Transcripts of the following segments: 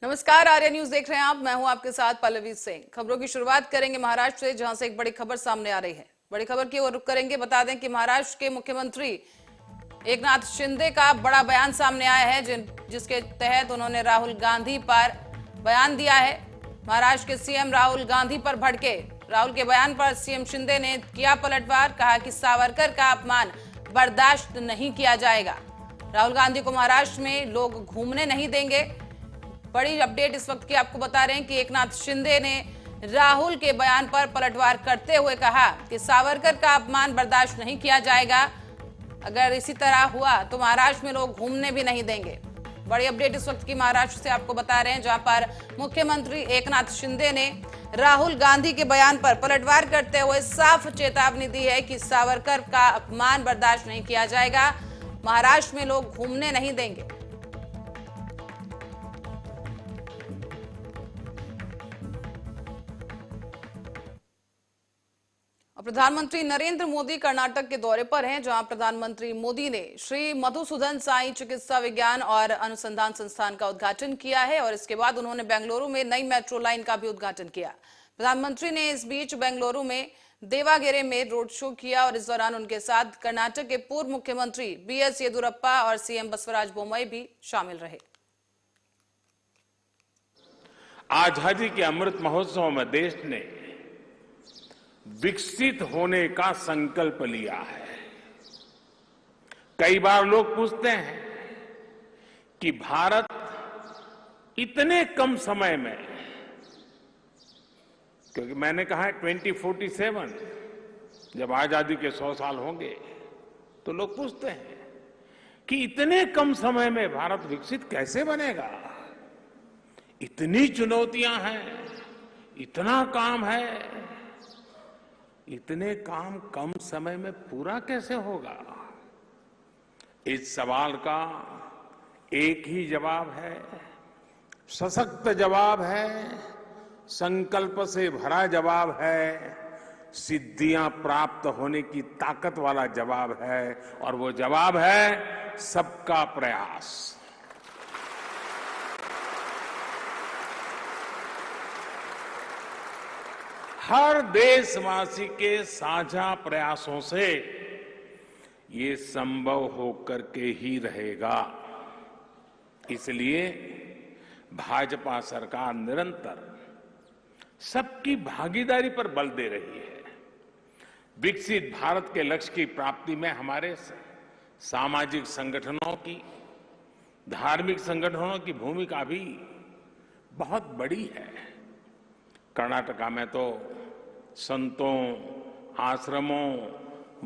नमस्कार, आर्या न्यूज देख रहे हैं आप। मैं हूं आपके साथ पल्लवी सिंह। खबरों की शुरुआत करेंगे महाराष्ट्र से, जहां से एक बड़ी खबर सामने आ रही है। बड़ी खबर की ओर रुख करेंगे। बता दें कि महाराष्ट्र के मुख्यमंत्री एकनाथ शिंदे का बड़ा बयान सामने आया है, जिसके तहत उन्होंने राहुल गांधी पर बयान दिया है। महाराष्ट्र के सीएम राहुल गांधी पर भड़के। राहुल के बयान पर सीएम शिंदे ने किया पलटवार। कहा कि सावरकर का अपमान बर्दाश्त नहीं किया जाएगा। राहुल गांधी को महाराष्ट्र में लोग घूमने नहीं देंगे। बड़ी अपडेट इस वक्त की आपको बता रहे हैं कि एकनाथ शिंदे ने राहुल के बयान पर पलटवार करते हुए कहा कि सावरकर का अपमान बर्दाश्त नहीं किया जाएगा। अगर इसी तरह हुआ तो महाराष्ट्र में लोग घूमने भी नहीं देंगे। बड़ी अपडेट इस वक्त की महाराष्ट्र से आपको बता रहे हैं, जहां पर मुख्यमंत्री एकनाथ शिंदे ने राहुल गांधी के बयान पर पलटवार करते हुए साफ चेतावनी दी है कि सावरकर का अपमान बर्दाश्त नहीं किया जाएगा। महाराष्ट्र में लोग घूमने नहीं देंगे। प्रधानमंत्री नरेंद्र मोदी कर्नाटक के दौरे पर हैं, जहां प्रधानमंत्री मोदी ने श्री मधुसूदन साई चिकित्सा विज्ञान और अनुसंधान संस्थान का उद्घाटन किया है और इसके बाद उन्होंने बेंगलुरु में नई मेट्रो लाइन का भी उद्घाटन किया। प्रधानमंत्री ने इस बीच बेंगलुरु में देवागेरे में रोड शो किया और इस दौरान उनके साथ कर्नाटक के पूर्व मुख्यमंत्री बीएस येदुरप्पा और सीएम बसवराज बोम्मई भी शामिल रहे। आजादी के अमृत महोत्सव में देश ने विकसित होने का संकल्प लिया है। कई बार लोग पूछते हैं कि भारत इतने कम समय में, क्योंकि मैंने कहा है 2047 जब आजादी के 100 साल होंगे, तो लोग पूछते हैं कि इतने कम समय में भारत विकसित कैसे बनेगा। इतनी चुनौतियां हैं, इतना काम है, इतने काम कम समय में पूरा कैसे होगा। इस सवाल का एक ही जवाब है, सशक्त जवाब है, संकल्प से भरा जवाब है, सिद्धियां प्राप्त होने की ताकत वाला जवाब है, और वो जवाब है सबका प्रयास। हर देशवासी के साझा प्रयासों से ये संभव होकर के ही रहेगा। इसलिए भाजपा सरकार निरंतर सबकी भागीदारी पर बल दे रही है। विकसित भारत के लक्ष्य की प्राप्ति में हमारे सामाजिक संगठनों की, धार्मिक संगठनों की भूमिका भी बहुत बड़ी है। कर्नाटका में तो संतों, आश्रमों,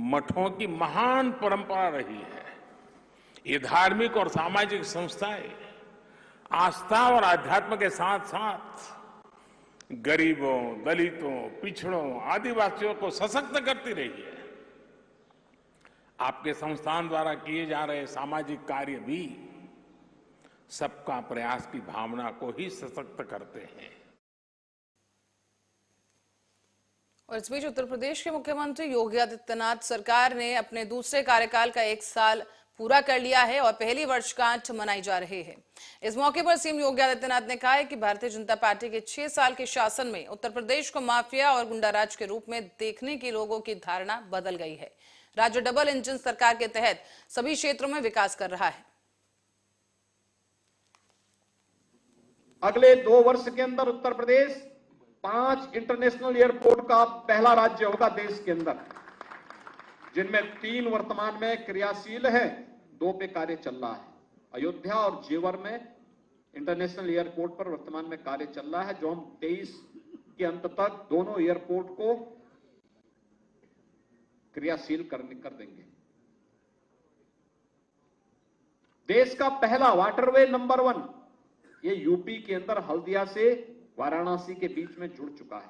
मठों की महान परंपरा रही है। ये धार्मिक और सामाजिक संस्थाएं आस्था और आध्यात्म के साथ साथ गरीबों, दलितों, पिछड़ों, आदिवासियों को सशक्त करती रही है। आपके संस्थान द्वारा किए जा रहे सामाजिक कार्य भी सबका प्रयास की भावना को ही सशक्त करते हैं। और इस बीच उत्तर प्रदेश के मुख्यमंत्री योगी आदित्यनाथ सरकार ने अपने दूसरे कार्यकाल का 1 साल पूरा कर लिया है और पहली वर्षगांठ मनाई जा रही है। इस मौके पर सीएम योगी आदित्यनाथ ने कहा है कि भारतीय जनता पार्टी के 6 साल के शासन में उत्तर प्रदेश को माफिया और गुंडाराज के रूप में देखने की लोगों की धारणा बदल गई है। राज्य डबल इंजन सरकार के तहत सभी क्षेत्रों में विकास कर रहा है। अगले 2 वर्ष के अंदर उत्तर प्रदेश 5 इंटरनेशनल एयरपोर्ट का पहला राज्य होगा देश के अंदर, जिनमें 3 वर्तमान में क्रियाशील है, 2 पे कार्य चल रहा है। अयोध्या और जेवर में इंटरनेशनल एयरपोर्ट पर वर्तमान में कार्य चल रहा है, जो हम 23 के अंत तक दोनों एयरपोर्ट को क्रियाशील कर देंगे। देश का पहला वाटरवे नंबर 1 ये यूपी के अंदर हल्दिया से वाराणसी के बीच में जुड़ चुका है।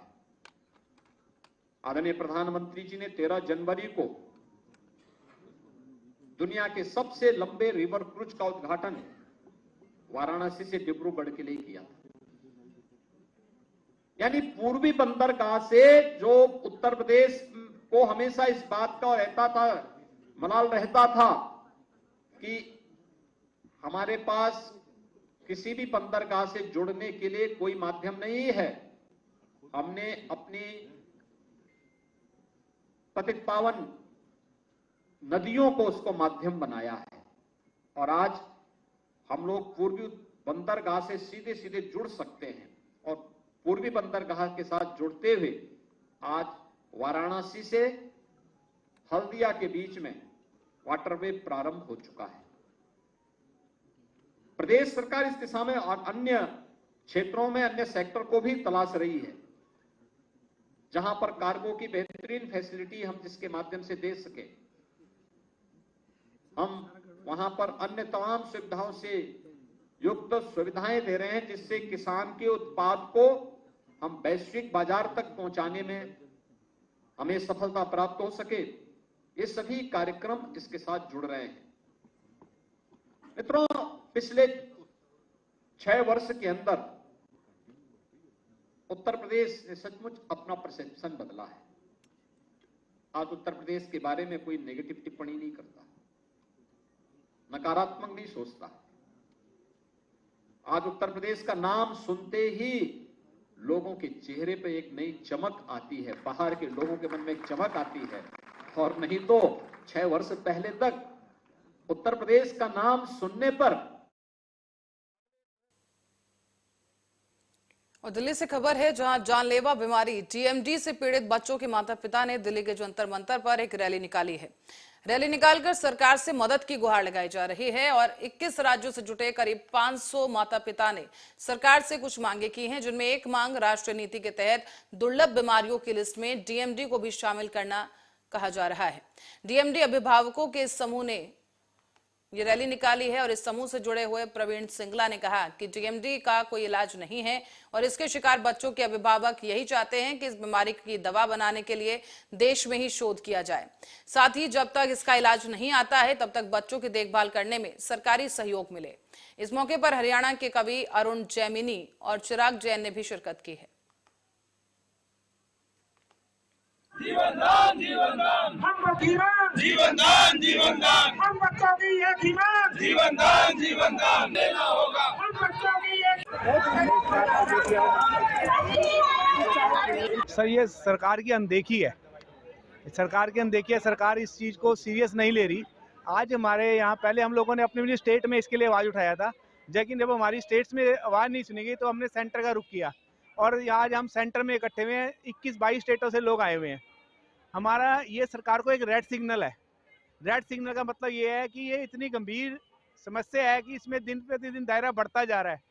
आदरणीय प्रधानमंत्री जी ने 13 जनवरी को दुनिया के सबसे लंबे रिवर क्रूज का उद्घाटन वाराणसी से डिब्रूगढ़ के लिए किया था। यानी पूर्वी बंदरगाह से जो उत्तर प्रदेश को हमेशा इस बात का रहता था, मलाल रहता था कि हमारे पास किसी भी बंदरगाह से जुड़ने के लिए कोई माध्यम नहीं है। हमने अपनी पतित पावन नदियों को उसको माध्यम बनाया है और आज हम लोग पूर्वी बंदरगाह से सीधे सीधे जुड़ सकते हैं और पूर्वी बंदरगाह के साथ जुड़ते हुए आज वाराणसी से हल्दिया के बीच में वाटरवे प्रारंभ हो चुका है। प्रदेश सरकार इस दिशा में और अन्य क्षेत्रों में अन्य सेक्टर को भी तलाश रही है जहां पर कार्गो की बेहतरीन फैसिलिटी हम जिसके माध्यम से दे सके। हम वहां पर अन्य तमाम सुविधाओं से युक्त सुविधाएं दे रहे हैं जिससे किसान के उत्पाद को हम वैश्विक बाजार तक पहुंचाने में हमें सफलता प्राप्त हो सके। ये सभी कार्यक्रम इसके साथ जुड़ रहे हैं। मित्रों, पिछले 6 वर्ष के अंदर उत्तर प्रदेश ने सचमुच अपना परसेप्शन बदला है। आज उत्तर प्रदेश के बारे में कोई नेगेटिव टिप्पणी नहीं करता, नकारात्मक नहीं सोचता। आज उत्तर प्रदेश का नाम सुनते ही लोगों के चेहरे पे एक नई चमक आती है, बाहर के लोगों के मन में एक चमक आती है। और नहीं तो 6 वर्ष पहले तक उत्तर प्रदेश का नाम सुनने पर। और दिल्ली से खबर है जहां जानलेवा बीमारी टीएमडी से पीड़ित बच्चों के माता पिता ने दिल्ली के जंतर मंतर पर एक रैली निकाली है। रैली निकालकर सरकार से मदद की गुहार लगाई जा रही है और 21 राज्यों से जुटे करीब 500 माता पिता ने सरकार से कुछ मांगे की हैं, जिनमें एक मांग राष्ट्रीय नीति के तहत दुर्लभ बीमारियों की लिस्ट में डीएमडी को भी शामिल करना कहा जा रहा है। डीएमडी अभिभावकों के इस समूह ने ये रैली निकाली है और इस समूह से जुड़े हुए प्रवीण सिंगला ने कहा कि डीएमडी का कोई इलाज नहीं है और इसके शिकार बच्चों के अभिभावक यही चाहते हैं कि इस बीमारी की दवा बनाने के लिए देश में ही शोध किया जाए। साथ ही जब तक इसका इलाज नहीं आता है तब तक बच्चों की देखभाल करने में सरकारी सहयोग मिले। इस मौके पर हरियाणा के कवि अरुण जैमिनी और चिराग जैन ने भी शिरकत की है। जीवन दान हम जीवन दान हम बच्चों की एक ईमान जीवन दान देना होगा हम बच्चों की एक। सर, ये सरकार की अनदेखी है। सरकार इस चीज को सीरियस नहीं ले रही। आज हमारे यहाँ पहले हम लोगों ने अपने स्टेट में इसके लिए आवाज उठाया था, लेकिन जब हमारी स्टेट्स में आवाज नहीं सुनी गई तो हमने सेंटर का रुख किया और आज हम सेंटर में इकट्ठे हुए हैं। 21-22 स्टेटों से लोग आए हुए हैं। हमारा ये सरकार को एक रेड सिग्नल है। रेड सिग्नल का मतलब ये है कि ये इतनी गंभीर समस्या है कि इसमें दिन प्रतिदिन दायरा बढ़ता जा रहा है।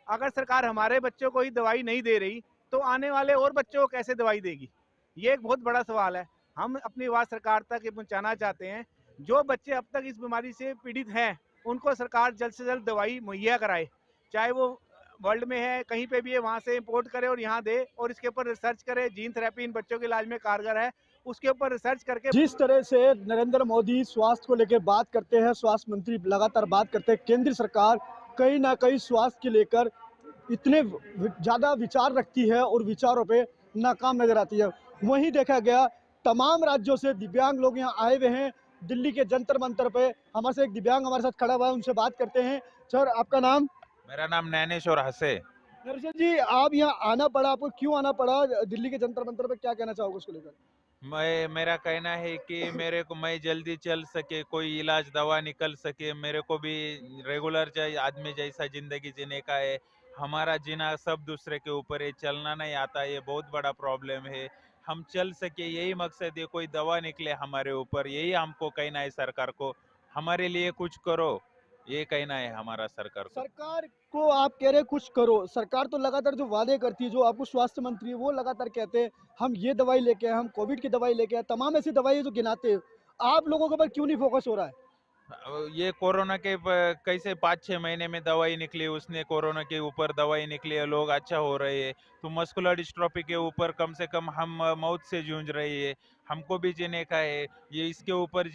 अगर सरकार हमारे बच्चों को ही दवाई नहीं दे रही तो आने वाले और बच्चों को कैसे दवाई देगी? ये एक बहुत बड़ा सवाल है। हम अपनी आवाज़ सरकार तक पहुंचाना चाहते हैं। जो बच्चे अब तक इस बीमारी से पीड़ित हैं उनको सरकार जल्द से जल्द दवाई मुहैया कराए, चाहे वो वर्ल्ड में है कहीं पे भी है, वहाँ से इंपोर्ट करे और यहाँ दे और इसके ऊपर रिसर्च करे। जीन थेरेपी इन बच्चों के इलाज में कारगर है, उसके ऊपर रिसर्च करके। जिस तरह से नरेंद्र मोदी स्वास्थ्य को लेकर बात करते हैं, स्वास्थ्य मंत्री लगातार बात करते हैं, केंद्र सरकार कहीं ना कहीं स्वास्थ्य के लेकर इतने ज़्यादा विचार रखती है और विचारों पे नाकाम नजर आती है। वहीं देखा गया तमाम राज्यों से दिव्यांग लोग यहाँ आए हुए हैं दिल्ली के जंतर मंतर पे। हमारे से एक दिव्यांग हमारे साथ खड़ा हुआ है, उनसे बात करते हैं। सर, आपका नाम? मेरा नाम नैनेश्वर हसे। नरेश जी, आप यहाँ आना पड़ा, आपको क्यों आना पड़ा दिल्ली के जंतर मंतर पे? क्या कहना चाहोगे उसको लेकर? मेरा कहना है कि मैं जल्दी चल सके, कोई इलाज दवा निकल सके। मेरे को भी रेगुलर आदमी जैसा जिंदगी जीने का है। हमारा जीना सब दूसरे के ऊपर है, चलना नहीं आता, ये बहुत बड़ा प्रॉब्लम है। हम चल सके यही मकसद है, कोई दवा निकले हमारे ऊपर, यही हमको कहना है सरकार को। हमारे लिए कुछ करो, ये कहना है हमारा सरकार को। सरकार को आप कह रहे कुछ करो, सरकार तो लगातार जो वादे करती है, जो आपको स्वास्थ्य मंत्री है वो लगातार कहते हैं हम ये दवाई लेके आए, हम कोविड की दवाई लेके आए, तमाम ऐसी दवाई जो गिनाते हैं। आप लोगों के ऊपर क्यों नहीं फोकस हो रहा है? ये कोरोना के कैसे 5-6 महीने में दवाई निकली, उसने कोरोना के ऊपर दवाई निकली है, लोग अच्छा हो रहे हैं। तो मस्कुलर डिस्ट्रॉफी के ऊपर कम से कम हम मौत से जूझ रही है, हमको भी जीने का है। ये इसके ऊपर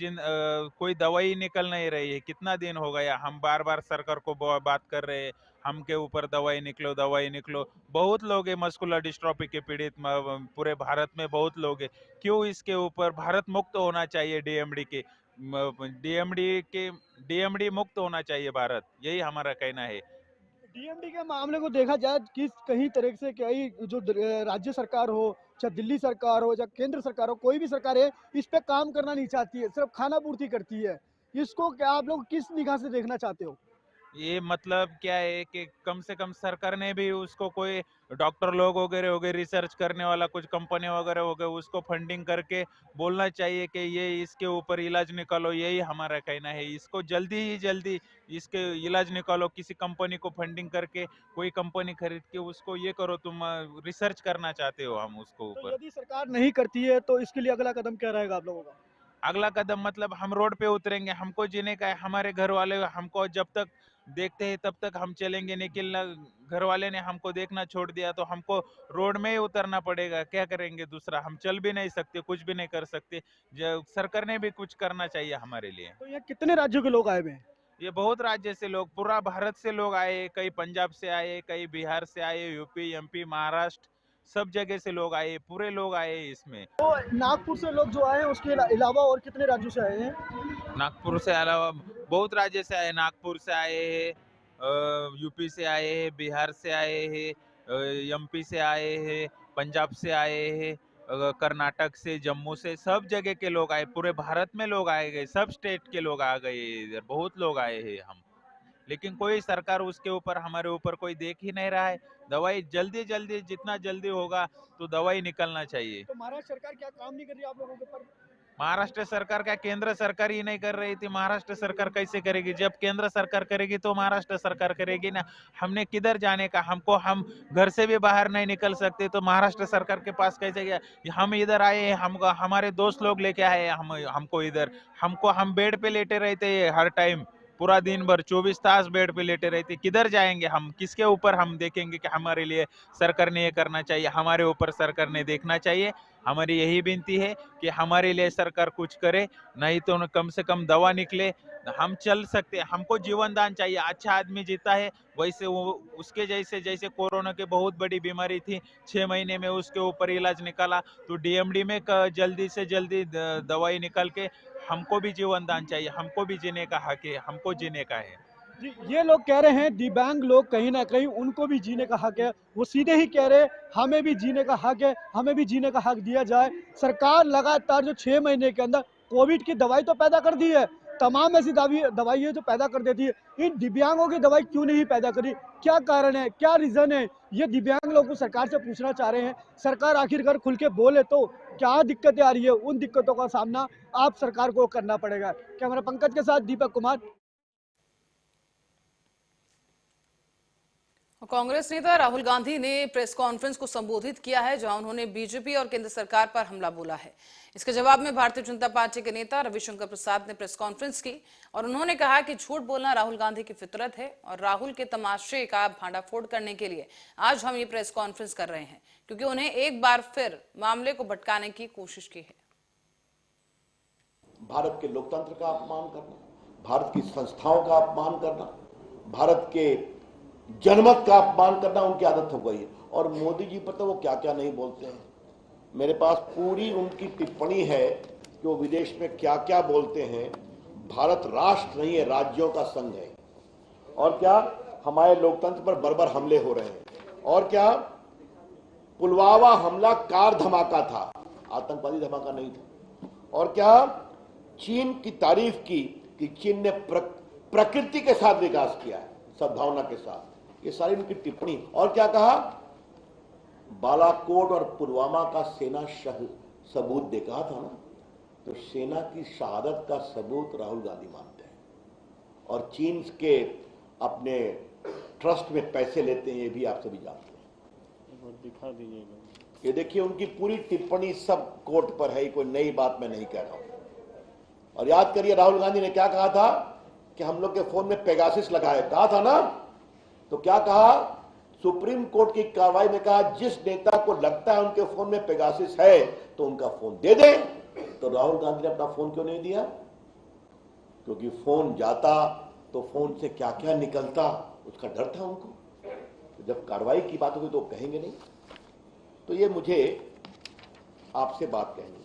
कोई दवाई निकल नहीं रही है। कितना दिन हो गया हम बार बार सरकार को बात कर रहे हैं, हमके ऊपर दवाई निकलो। बहुत लोग है मस्कुलर डिस्ट्रॉफी के पीड़ित, पूरे भारत में बहुत लोग है। क्यों इसके ऊपर? भारत मुक्त होना चाहिए डीएमडी के, डीएमडी मुक्त होना चाहिए भारत, यही हमारा कहना है। डीएमडी के मामले को देखा जाए कि कहीं तरह से कई जो राज्य सरकार हो, चाहे दिल्ली सरकार हो, चाहे केंद्र सरकार हो, कोई भी सरकार है इस पे काम करना नहीं चाहती है, सिर्फ खाना पूर्ति करती है। इसको क्या आप लोग किस निगाह से देखना चाहते हो? ये मतलब क्या है कि कम से कम सरकार ने भी उसको कोई डॉक्टर लोग वगैरह हो गए, रिसर्च करने वाला कुछ कंपनी वगैरह हो गए, उसको फंडिंग करके बोलना चाहिए कि ये इसके ऊपर इलाज निकालो। यही हमारा कहना है, इसको जल्दी ही जल्दी इसके इलाज निकालो। किसी कंपनी को फंडिंग करके कोई कंपनी खरीद के उसको ये करो, तुम रिसर्च करना चाहते हो हम उसको तो ऊपर। यदि सरकार नहीं करती है तो इसके लिए अगला कदम क्या रहेगा आप लोगों का? अगला कदम मतलब हम रोड पे उतरेंगे, हमको जीने का है। हमारे घर वाले हमको जब तक देखते हैं तब तक हम चलेंगे, निकलना घर वाले ने हमको देखना छोड़ दिया तो हमको रोड में ही उतरना पड़ेगा। क्या करेंगे दूसरा? हम चल भी नहीं सकते, कुछ भी नहीं कर सकते। सरकार ने भी कुछ करना चाहिए हमारे लिए। तो यहाँ कितने राज्यों के लोग आए हुए हैं? ये बहुत राज्य से लोग, पूरा भारत से लोग आए, कई पंजाब से आए, कई बिहार से आए, यूपी एमपी महाराष्ट्र सब जगह से लोग आए, पूरे लोग आए इसमें। तो नागपुर से लोग जो आए हैं उसके अलावा और कितने राज्यों से आए हैं? नागपुर से अलावा बहुत राज्य से आए, नागपुर से आए हैं, यूपी से आए हैं, बिहार से आए हैं, एमपी से आए हैं, पंजाब से आए हैं, कर्नाटक से, जम्मू से, सब जगह के लोग आए, पूरे भारत में लोग आए गए, सब स्टेट के लोग आ गए इधर, बहुत लोग आए हैं हम। लेकिन कोई सरकार उसके ऊपर, हमारे ऊपर कोई देख ही नहीं रहा है। दवाई जल्दी जल्दी, जितना जल्दी होगा तो दवाई निकलना चाहिए। तो महाराष्ट्र सरकार क्या काम नहीं कर रही आप लोगों के ऊपर? महाराष्ट्र सरकार क्या, केंद्र सरकार ही नहीं कर रही थी, महाराष्ट्र सरकार कैसे करेगी? जब केंद्र सरकार करेगी तो महाराष्ट्र सरकार करेगी ना। हमने किधर जाने का? हम घर से भी बाहर नहीं निकल सकते तो महाराष्ट्र सरकार के पास कैसे गया? हम इधर आए, हमारे दोस्त लोग लेके आए हमको इधर। हम बेड पे लेटे रहते हर टाइम, पूरा दिन भर 24 तास बेड पे लेटे रहते। किधर जाएंगे हम? किसके ऊपर हम देखेंगे कि हमारे लिए सरकार ने ये करना चाहिए? हमारे ऊपर सरकार ने देखना चाहिए। हमारी यही विनती है कि हमारे लिए सरकार कुछ करे, नहीं तो कम से कम दवा निकले, हम चल सकते हैं। हमको जीवन दान चाहिए। अच्छा आदमी जीता है वैसे वो उसके जैसे कोरोना की बहुत बड़ी बीमारी थी, 6 महीने में उसके ऊपर इलाज निकाला, तो डीएमडी में जल्दी से जल्दी दवाई निकाल के हमको भी जीवन दान चाहिए। हमको भी जीने का हक है, हमको जीने का है। जी, ये लोग कह रहे हैं दिव्यांग लोग कहीं ना कहीं उनको भी जीने का हक है। वो सीधे ही कह रहे हैं हमें भी जीने का हक है, हमें भी जीने का हक दिया जाए। सरकार लगातार जो 6 महीने के अंदर कोविड की दवाई तो पैदा कर दी है, तमाम ऐसी दवाई जो पैदा कर देती है, इन दिव्यांगों की दवाई क्यों नहीं पैदा करी? क्या कारण है, क्या रीजन है? ये दिव्यांग लोग को सरकार से पूछना चाह रहे हैं। सरकार आखिरकार खुल के बोले तो क्या दिक्कतें आ रही है, उन दिक्कतों का सामना आप सरकार को करना पड़ेगा। कैमरा पंकज के साथ दीपक कुमार। कांग्रेस नेता राहुल गांधी ने प्रेस कॉन्फ्रेंस को संबोधित किया है, जहां उन्होंने बीजेपी और केंद्र सरकार पर हमला बोला है। इसके जवाब में भारतीय जनता पार्टी के नेता रविशंकर प्रसाद ने प्रेस कॉन्फ्रेंस की और उन्होंने कहा कि झूठ बोलना राहुल गांधी की फितरत है और राहुल के तमाशे का भांडाफोड़ करने के लिए आज हम ये प्रेस कॉन्फ्रेंस कर रहे हैं, क्योंकि उन्हें एक बार फिर मामले को भटकाने की कोशिश की है। भारत के लोकतंत्र का अपमान करना, भारत की संस्थाओं का अपमान करना, भारत के जनमत का अपमान करना उनकी आदत हो गई है। और मोदी जी पर तो वो क्या क्या नहीं बोलते हैं। मेरे पास पूरी उनकी टिप्पणी है कि वो विदेश में क्या क्या बोलते हैं। भारत राष्ट्र नहीं है, राज्यों का संघ है। और क्या हमारे लोकतंत्र पर बर्बर हमले हो रहे हैं। और क्या पुलवामा हमला कार धमाका था, आतंकवादी धमाका नहीं था। और क्या चीन की तारीफ की कि चीन ने प्रकृति के साथ विकास किया है, सद्भावना के साथ। ये सारी उनकी टिप्पणी। और क्या कहा? बालाकोट और पुलवामा का सेना सबूत दे कहा था ना, तो सेना की शहादत का सबूत राहुल गांधी मानते हैं। और चीन के अपने ट्रस्ट में पैसे लेते हैं, ये भी आप सभी जानते हैं। दिखा दीजिए, ये देखिए उनकी पूरी टिप्पणी सब कोर्ट पर है, कोई नई बात मैं नहीं कह रहा हूं। और याद करिए राहुल गांधी ने क्या कहा था कि हम लोग के फोन में पेगासिस लगा है, कहा था ना। तो क्या कहा? सुप्रीम कोर्ट की कार्रवाई में कहा जिस नेता को लगता है उनके फोन में पेगासिस है तो उनका फोन दे दे। तो राहुल गांधी ने अपना फोन क्यों नहीं दिया? क्योंकि फोन जाता तो फोन से क्या क्या निकलता उसका डर था उनको। तो जब कार्रवाई की बात होगी तो कहेंगे नहीं। तो ये मुझे आपसे बात कहनी,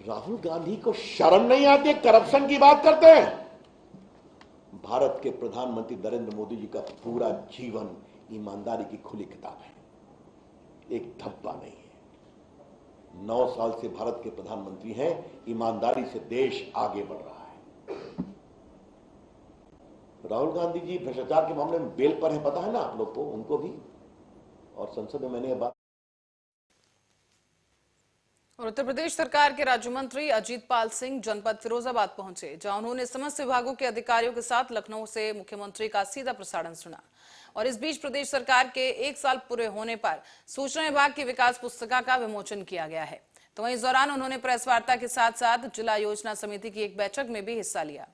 राहुल गांधी को शर्म नहीं आती? करप्शन की बात करते हैं। भारत के प्रधानमंत्री नरेंद्र मोदी जी का पूरा जीवन ईमानदारी की खुली किताब है, एक धब्बा नहीं है। 9 साल से भारत के प्रधानमंत्री हैं, ईमानदारी से देश आगे बढ़ रहा है। राहुल गांधी जी भ्रष्टाचार के मामले में बेल पर है, पता है ना आप लोग को, उनको भी, और संसद में मैंने ये बात। और उत्तर प्रदेश सरकार के राज्य मंत्री अजीत पाल सिंह जनपद फिरोजाबाद पहुंचे, जहां उन्होंने समस्त विभागों के अधिकारियों के साथ लखनऊ से मुख्यमंत्री का सीधा प्रसारण सुना। और इस बीच प्रदेश सरकार के 1 साल पूरे होने पर सूचना विभाग की विकास पुस्तिका का विमोचन किया गया है। तो वहीं इस दौरान उन्होंने प्रेस वार्ता के साथ साथ जिला योजना समिति की एक बैठक में भी हिस्सा लिया।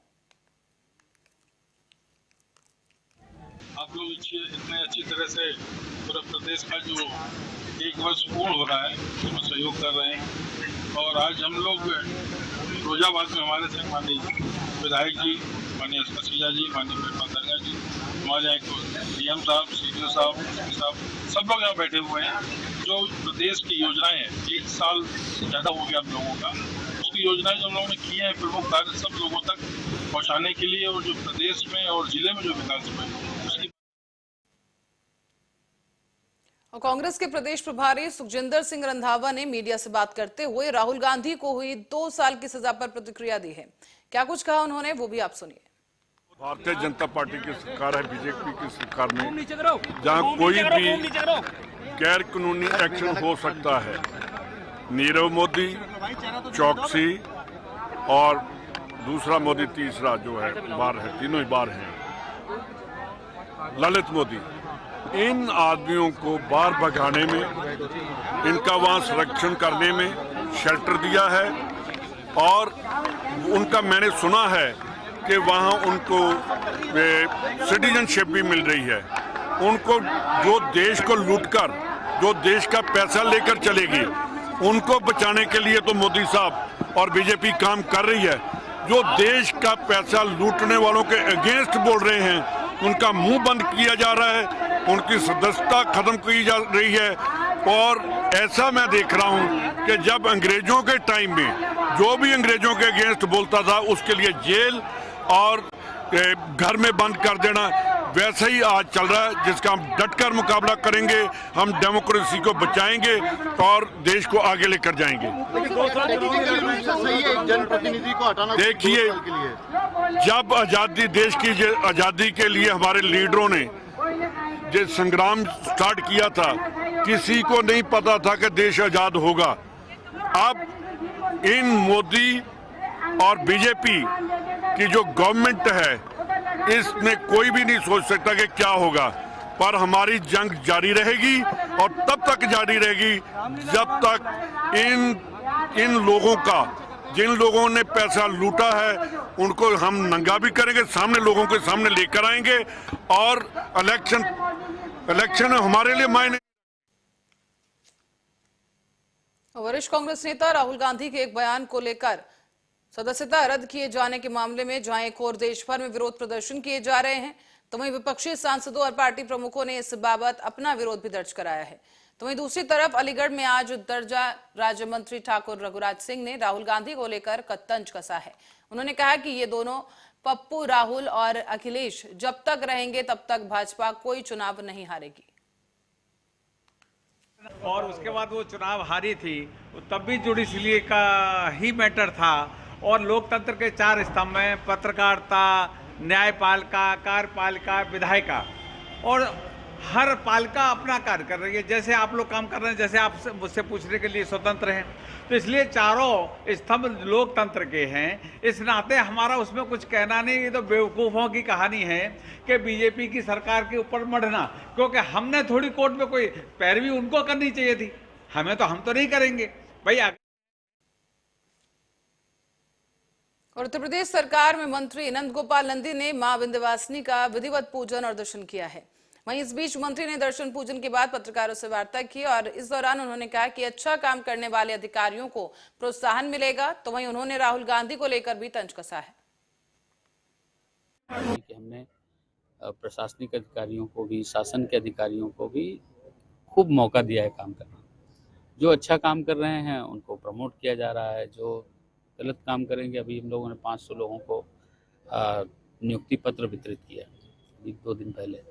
आप लोग इतने अच्छी तरह से पूरे प्रदेश का जो 1 वर्ष पूर्ण हो रहा है उसमें सहयोग कर रहे हैं। और आज हम लोग फिरोजाबाद में हमारे साथ माननीय विधायक जी, माननीय कसीजा जी, माननीय दरगाह जी, हमारे यहाँ डीएम साहब, सीडीओ साहब, एसपी साहब, सब लोग यहाँ बैठे हुए हैं। जो प्रदेश की योजनाएं हैं, 1 साल ज़्यादा हो गया हम लोगों का, उसकी योजनाएं जो हम लोगों ने की हैं प्रमुख कार्य सब लोगों तक पहुँचाने के लिए, और जो प्रदेश में और जिले में जो विकास हुआ है उसकी। और कांग्रेस के प्रदेश प्रभारी सुखजिंदर सिंह रंधावा ने मीडिया से बात करते हुए राहुल गांधी को हुई 2 साल की सजा पर प्रतिक्रिया दी है। क्या कुछ कहा उन्होंने, वो भी आप सुनिए। भारतीय जनता पार्टी की सरकार है, बीजेपी की सरकार में, जहां कोई भी गैर कानूनी एक्शन हो सकता है। नीरव मोदी, चौकसी और दूसरा मोदी, तीसरा जो है बार है, तीनों ही बार हैं, ललित मोदी, इन आदमियों को बाहर भगाने में, इनका वहां संरक्षण करने में शेल्टर दिया है। और उनका मैंने सुना है कि वहां उनको सिटीजनशिप भी मिल रही है। उनको जो देश को लूटकर, जो देश का पैसा लेकर चलेगी, उनको बचाने के लिए तो मोदी साहब और बीजेपी काम कर रही है। जो देश का पैसा लूटने वालों के अगेंस्ट बोल रहे हैं, उनका मुंह बंद किया जा रहा है, उनकी सदस्यता खत्म की जा रही है। और ऐसा मैं देख रहा हूं कि जब अंग्रेजों के टाइम में जो भी अंग्रेजों के अगेंस्ट बोलता था उसके लिए जेल और घर में बंद कर देना, वैसे ही आज चल रहा है, जिसका हम डटकर मुकाबला करेंगे। हम डेमोक्रेसी को बचाएंगे और देश को आगे लेकर जाएंगे। देखिए, जब आजादी, देश की आजादी के लिए हमारे लीडरों ने जो संग्राम स्टार्ट किया था, किसी को नहीं पता था कि देश आजाद होगा। अब इन मोदी और बीजेपी की जो गवर्नमेंट है, इसमें कोई भी नहीं सोच सकता कि क्या होगा। पर हमारी जंग जारी रहेगी और तब तक जारी रहेगी जब तक इन लोगों का, जिन लोगों ने पैसा लूटा है, उनको हम नंगा भी करेंगे, सामने लोगों के सामने लेकर आएंगे। और इलेक्शन हमारे लिए मायने। वरिष्ठ कांग्रेस नेता राहुल गांधी के एक बयान को लेकर सदस्यता रद्द किए जाने के मामले में जहां एक और देश भर में विरोध प्रदर्शन किए जा रहे हैं, तो वहीं विपक्षी सांसदों और पार्टी प्रमुखों ने इस बाबत अपना विरोध भी दर्ज कराया है। तो वहीं दूसरी तरफ अलीगढ़ में आज दर्जा राज्य मंत्री ठाकुर रघुराज सिंह ने राहुल गांधी को लेकर तंज कसा है। उन्होंने कहा कि ये दोनों पप्पू, राहुल और अखिलेश जब तक रहेंगे तब तक भाजपा कोई चुनाव नहीं हारेगी। और उसके बाद वो चुनाव हारी थी, तब भी जुडिशरी का ही मैटर था। और लोकतंत्र के 4 स्तंभ में पत्रकारिता, न्यायपालिका, कार्यपालिका, विधायिका, और हर पालिका अपना कार्य कर रही है। जैसे आप लोग काम कर रहे हैं, जैसे आप मुझसे पूछने के लिए स्वतंत्र हैं, तो इसलिए चारों स्तंभ लोकतंत्र के हैं। इस नाते हमारा उसमें कुछ कहना नहीं। ये तो बेवकूफ़ों की कहानी है कि बीजेपी की सरकार के ऊपर मढ़ना, क्योंकि हमने थोड़ी कोर्ट में कोई पैरवी उनको करनी चाहिए थी, हमें तो, हम तो नहीं करेंगे भाई। और उत्तर प्रदेश सरकार में मंत्री नंद गोपाल नंदी ने मां विंध्यवासिनी का विधिवत पूजन और दर्शन किया है। वहीं इस बीच मंत्री ने दर्शन पूजन के बाद पत्रकारों से वार्ता की और इस दौरान उन्होंने कहा कि अच्छा काम करने वाले अधिकारियों को प्रोत्साहन मिलेगा। तो वहीं उन्होंने राहुल गांधी को लेकर भी तंज कसा है। हमने प्रशासनिक अधिकारियों को भी, शासन के अधिकारियों को भी खूब मौका दिया है काम करना। जो अच्छा काम कर रहे हैं उनको प्रमोट किया जा रहा है, जो गलत काम करेंगे, अभी हम लोगों ने 500 लोगों को नियुक्ति पत्र वितरित किया अभी 2 दिन पहले।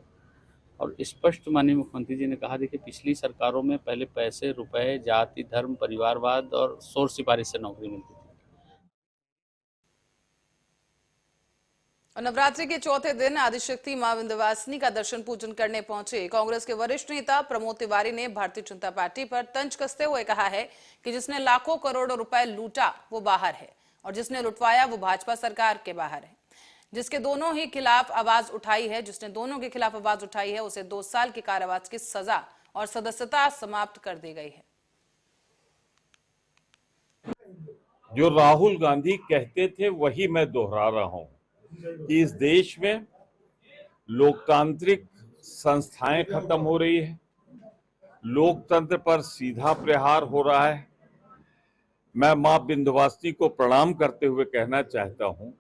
और स्पष्ट माननीय मुख्यमंत्री जी ने कहा, देखिए पिछली सरकारों में पहले पैसे, रुपए, जाति, धर्म, परिवारवाद और शोर सिफारिश से नौकरी मिलती थी। और नवरात्रि के चौथे दिन आदिशक्ति मां विंध्यवासिनी का दर्शन पूजन करने पहुंचे कांग्रेस के वरिष्ठ नेता प्रमोद तिवारी ने भारतीय जनता पार्टी पर तंज कसते हुए कहा है कि जिसने लाखों करोड़ों रुपए लूटा वो बाहर है और जिसने लुटवाया वो भाजपा सरकार के बाहर है। जिसके दोनों ही खिलाफ आवाज उठाई है उसे 2 साल की कारावास की सजा और सदस्यता समाप्त कर दी गई है। जो राहुल गांधी कहते थे वही मैं दोहरा रहा हूं कि इस देश में लोकतांत्रिक संस्थाएं खत्म हो रही है, लोकतंत्र पर सीधा प्रहार हो रहा है। मैं मां विंध्यवासिनी को प्रणाम करते हुए कहना चाहता हूं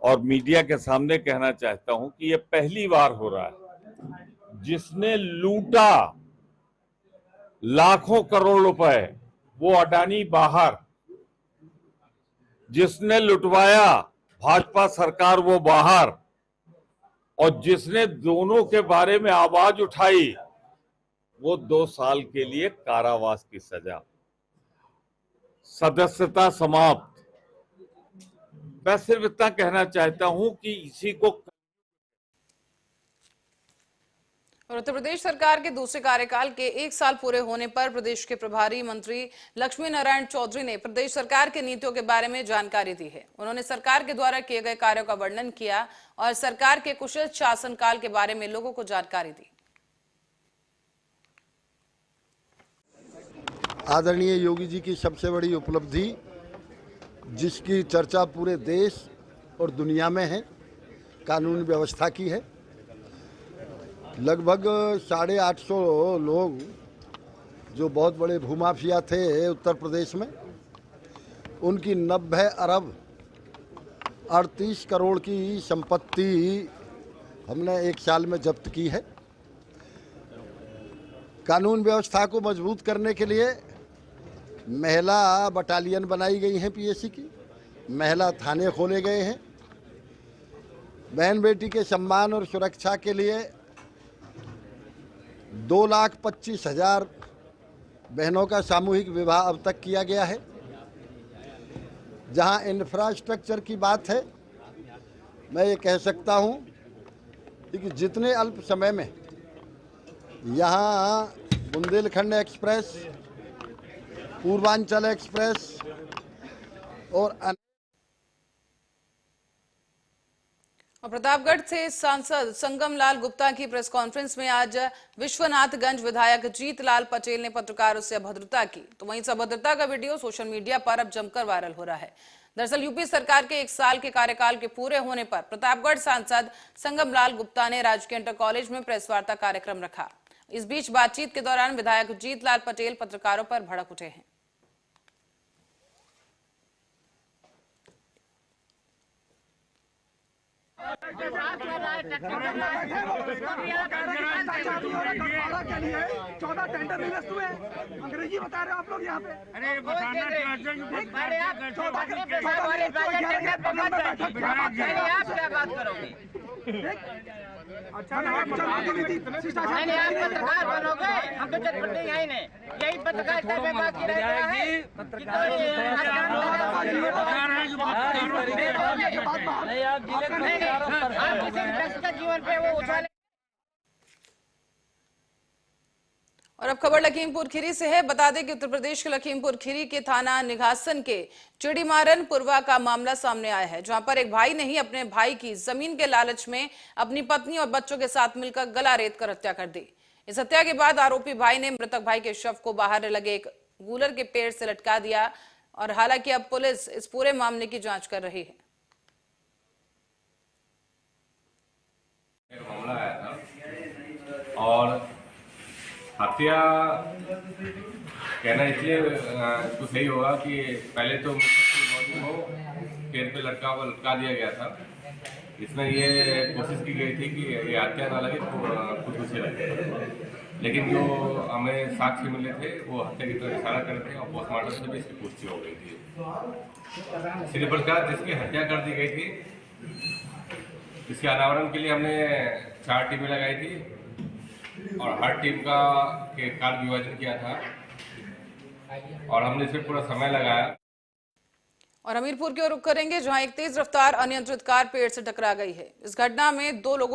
और मीडिया के सामने कहना चाहता हूं कि यह पहली बार हो रहा है जिसने लूटा लाखों करोड़ रुपए वो अडानी बाहर, जिसने लुटवाया भाजपा सरकार वो बाहर, और जिसने दोनों के बारे में आवाज उठाई वो 2 साल के लिए कारावास की सजा, सदस्यता समाप्त। मैं सिर्फ इतना कहना चाहता हूं कि इसी को और उत्तर प्रदेश सरकार के दूसरे कार्यकाल के 1 साल पूरे होने पर प्रदेश के प्रभारी मंत्री लक्ष्मी नारायण चौधरी ने प्रदेश सरकार की नीतियों के बारे में जानकारी दी है। उन्होंने सरकार के द्वारा किए गए कार्यों का वर्णन किया और सरकार के कुशल शासनकाल के बारे में लोगों को जानकारी दी। आदरणीय योगी जी की सबसे बड़ी उपलब्धि, जिसकी चर्चा पूरे देश और दुनिया में है, कानून व्यवस्था की है। लगभग 850 लोग जो बहुत बड़े भूमाफिया थे उत्तर प्रदेश में, उनकी 90 अरब 38 करोड़ की संपत्ति हमने 1 साल में जब्त की है। कानून व्यवस्था को मजबूत करने के लिए महिला बटालियन बनाई गई हैं पीएसी की, महिला थाने खोले गए हैं। बहन बेटी के सम्मान और सुरक्षा के लिए 2,25,000 बहनों का सामूहिक विवाह अब तक किया गया है। जहां इंफ्रास्ट्रक्चर की बात है, मैं ये कह सकता हूं कि जितने अल्प समय में यहाँ बुंदेलखंड एक्सप्रेस, पूर्वांचल एक्सप्रेस और प्रतापगढ़ से सांसद संगम लाल गुप्ता की प्रेस कॉन्फ्रेंस में आज विश्वनाथगंज विधायक जीतलाल पटेल ने पत्रकारों से अभद्रता की, तो वहीं इस अभद्रता का वीडियो सोशल मीडिया पर अब जमकर वायरल हो रहा है। दरअसल यूपी सरकार के 1 साल के कार्यकाल के पूरे होने पर प्रतापगढ़ सांसद संगम लाल गुप्ता ने राजकीय इंटर कॉलेज में प्रेस वार्ता कार्यक्रम रखा। इस बीच बातचीत के दौरान विधायक जीतलाल पटेल पत्रकारों पर भड़क उठे हैं। चौदह टेंडर निरस्त हुए, अंग्रेजी बता रहे हो आप लोग यहाँ पे। अरे आप क्या बात करोगे? अच्छा आप पत्रकार बनोगे, हम तो चटपटे यही ने, यही पत्रकार में बात की रहेगी। जीवन पे वो उछाले। और अब खबर लखीमपुर खीरी से है। बता दें कि उत्तर प्रदेश के लखीमपुर खीरी के थाना निघासन के चिड़ीमारन पुरवा का मामला सामने आया है, जहां पर एक भाई ने ही अपने भाई की जमीन के लालच में अपनी पत्नी और बच्चों के साथ मिलकर गला रेत कर हत्या कर दी। इस हत्या के बाद आरोपी भाई ने मृतक भाई के शव को बाहर लगे एक गूलर के पेड़ से लटका दिया और हालांकि अब पुलिस इस पूरे मामले की जांच कर रही है। मामला आया था और हत्या कहना इसलिए इसको सही होगा कि पहले तो बॉडी को पेड़ पे लटका दिया गया था। इसमें ये कोशिश की गई थी कि ये हत्या ना लगे, खुदकुशी लगे, लेकिन जो हमें साक्ष्य मिले थे वो हत्या की तरफ इशारा कर रहे थे और पोस्टमार्टम से भी इसकी पुष्टि हो गई थी। इसी प्रकार जिसकी हत्या कर दी गई थी इसके अनावरण के लिए हमने 4 टीमें लगाई थी और हर टीम का के कार्य विभाजन किया था और हमने इसमें पूरा समय लगाया। और हमीरपुर की ओर रुख करेंगे, जहां एक तेज रफ्तार अनियंत्रित कार पेड़ से टकरा गई है। इस घटना में 2 लोगों